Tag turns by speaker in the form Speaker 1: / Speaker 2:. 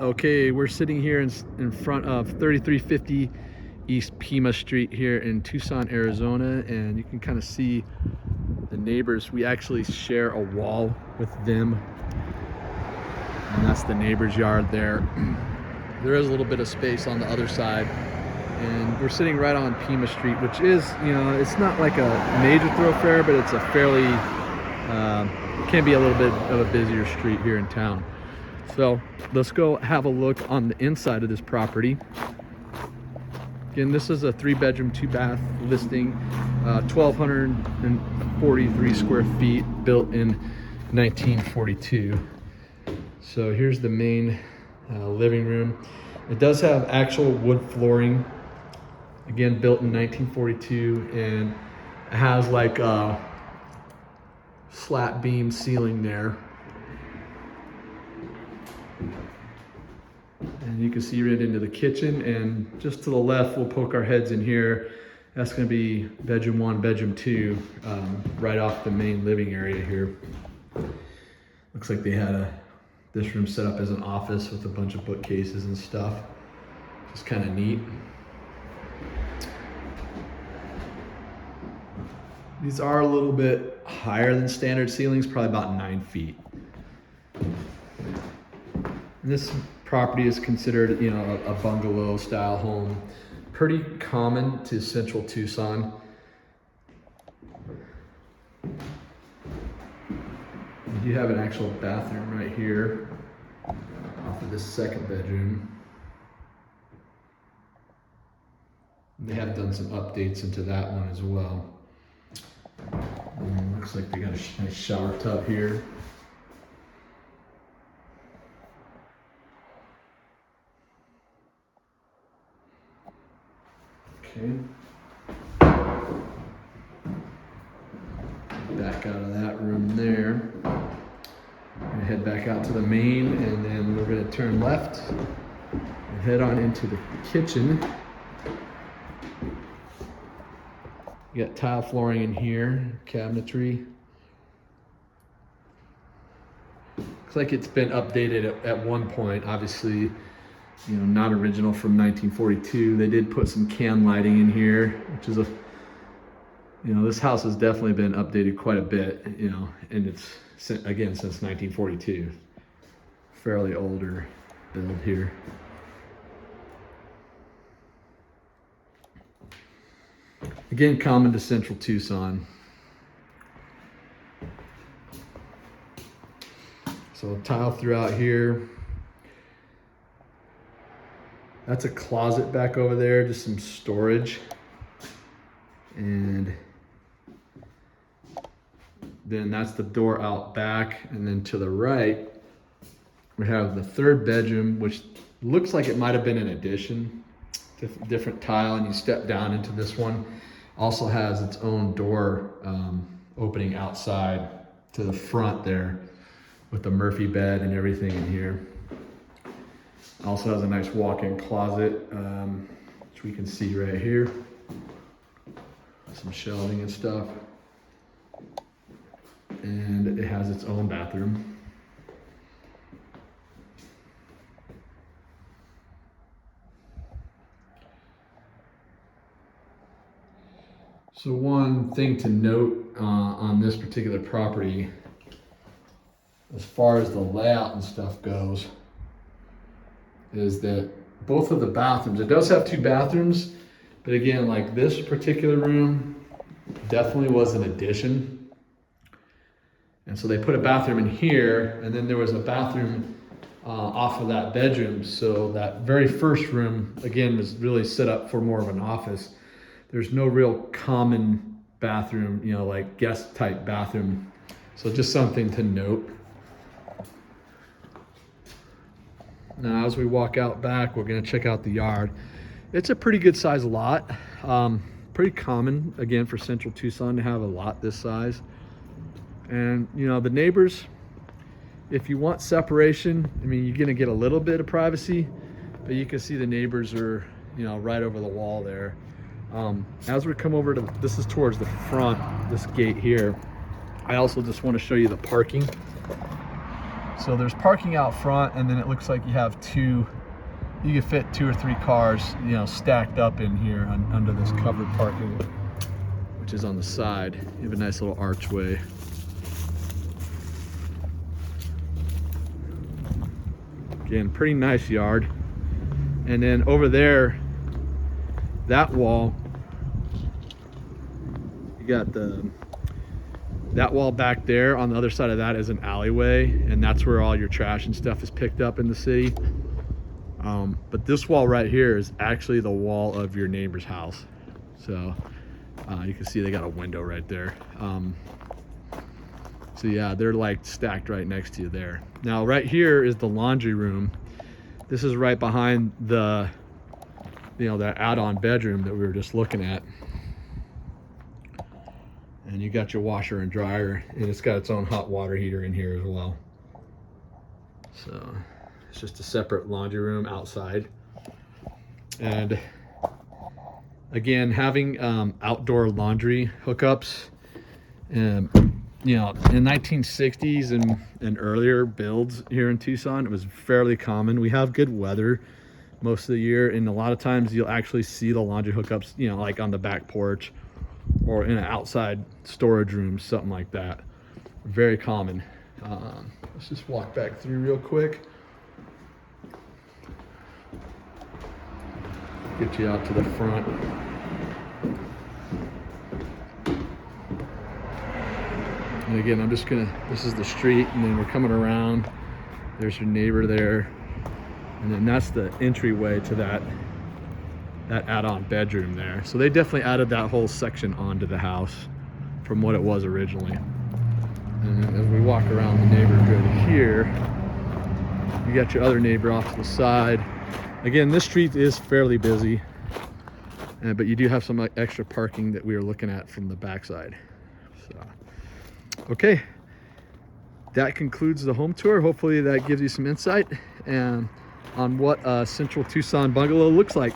Speaker 1: Okay, we're sitting here in front of 3350 East Pima Street here in Tucson, Arizona, and you can kind of see the neighbors. We actually share a wall with them, and that's the neighbor's yard there. There is a little bit of space on the other side, and we're sitting right on Pima Street, which is, you know, it's not like a major thoroughfare, but it's a fairly, can be a little bit of a busier street here in town. So let's go have a look on the inside of this property. Again, this is a 3-bedroom, 2-bath listing, 1,243 square feet, built in 1942. So here's the main living room. It does have actual wood flooring, again built in 1942, and it has like a slat beam ceiling there. And you can see right into the kitchen, and just to the left, we'll poke our heads in here. That's going to be bedroom 1, bedroom 2, right off the main living area here. Looks like they had this room set up as an office with a bunch of bookcases and stuff. Just kind of neat. These are a little bit higher than standard ceilings, probably about 9 feet. And this property is considered, you know, a bungalow style home. Pretty common to central Tucson. You do have an actual bathroom right here off of this second bedroom. They have done some updates into that one as well. Looks like they got a nice shower tub here. Okay. Back out of that room there. We're gonna head back out to the main, and then we're gonna turn left and head on into the kitchen. You got tile flooring in here, cabinetry. Looks like it's been updated at one point, obviously. You know, not original from 1942. They did put some can lighting in here, which is you know, this house has definitely been updated quite a bit, you know, and it's, again, since 1942. Fairly older build here. Again, common to central Tucson. So tile throughout here. That's a closet back over there, just some storage. And then that's the door out back. And then to the right, we have the 3rd bedroom, which looks like it might have been an addition. Different tile, and you step down into this one. Also has its own door opening outside to the front there with the Murphy bed and everything in here. Also has a nice walk-in closet, which we can see right here. Some shelving and stuff. And it has its own bathroom. So one thing to note on this particular property, as far as the layout and stuff goes, is that both of the bathrooms, it does have 2 bathrooms, but again, like this particular room definitely was an addition. And so they put a bathroom in here, and then there was a bathroom off of that bedroom. So that very first room, again, was really set up for more of an office. There's no real common bathroom, you know, like guest type bathroom. So just something to note. Now, as we walk out back, we're gonna check out the yard. It's a pretty good sized lot. Pretty common, again, for central Tucson to have a lot this size. And, you know, the neighbors, if you want separation, I mean, you're gonna get a little bit of privacy, but you can see the neighbors are, you know, right over the wall there. As we come over to, this is towards the front, this gate here, I also just want to show you the parking. So there's parking out front, and then it looks like you have you can fit 2 or 3 cars, you know, stacked up in here under this covered parking, which is on the side. You have a nice little archway. Again, pretty nice yard. And then over there, that wall, you got that wall back there. On the other side of that is an alleyway, and that's where all your trash and stuff is picked up in the city. But this wall right here is actually the wall of your neighbor's house. So you can see they got a window right there. So yeah, they're like stacked right next to you there. Now right here is the laundry room. This is right behind the, you know, that add-on bedroom that we were just looking at. And you got your washer and dryer, and it's got its own hot water heater in here as well. So it's just a separate laundry room outside. And again, having outdoor laundry hookups, you know, in 1960s and earlier builds here in Tucson, it was fairly common. We have good weather most of the year, and a lot of times you'll actually see the laundry hookups, you know, like on the back porch or in an outside storage room, something like that. Very common. Let's just walk back through real quick. Get you out to the front. And again, I'm just gonna, this is the street, and then we're coming around. There's your neighbor there. And then that's the entryway to that add-on bedroom there. So they definitely added that whole section onto the house from what it was originally. And then as we walk around the neighborhood here, you got your other neighbor off to the side. Again, this street is fairly busy, but you do have some extra parking that we are looking at from the backside. So, okay, that concludes the home tour. Hopefully that gives you some insight on what a central Tucson bungalow looks like.